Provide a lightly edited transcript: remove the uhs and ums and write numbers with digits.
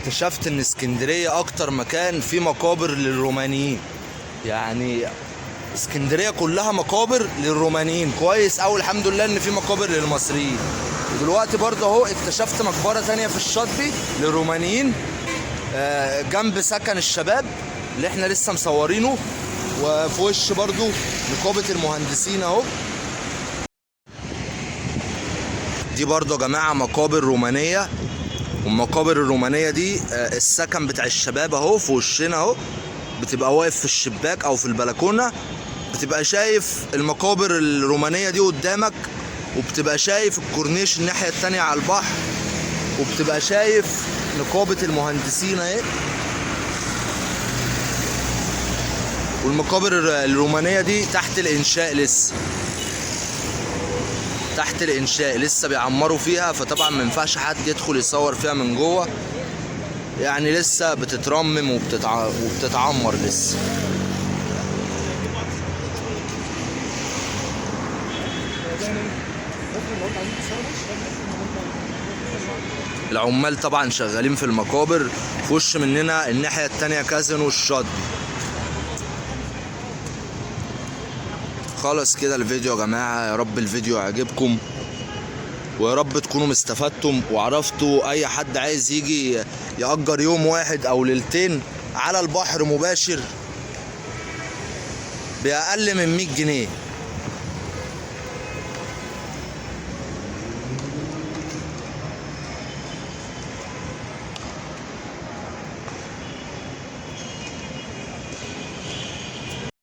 اكتشفت ان اسكندرية اكتر مكان فيه مقابر للرومانيين. يعني اسكندرية كلها مقابر للرومانيين. كويس اوي، الحمد لله ان في مقابر للمصريين. ودلوقتي برضه اهو اكتشفت مقبرة تانية في الشاطبي للرومانيين، جنب سكن الشباب اللي احنا لسه مصورينه، وفي وش برضه نقابة المهندسين اهو. دي برضه يا جماعة مقابر رومانية، والمقابر الرومانية دي السكن بتاع الشباب اهو في وشنا اهو. بتبقى واقف في الشباك او في البلكونة، بتبقى شايف المقابر الرومانية دي قدامك، وبتبقى شايف الكورنيش الناحية التانية على البحر، وبتبقى شايف نقابة المهندسين اهي. والمقابر الرومانية دي تحت الانشاء، لسه تحت الانشاء، لسه بيعمروا فيها، فطبعا ما ينفعش حد يدخل يصور فيها من جوه، يعني لسه بتترمم وبتتعمر لسه. العمال طبعا شغالين في المقابر. في وش مننا الناحية التانية كازينو الشاطبي. خلاص كده الفيديو يا جماعة، يا رب الفيديو يعجبكم، ويا رب تكونوا استفدتم وعرفتوا اي حد عايز يجي يأجر يوم واحد او ليلتين على البحر مباشر بأقل من 100 جنيه.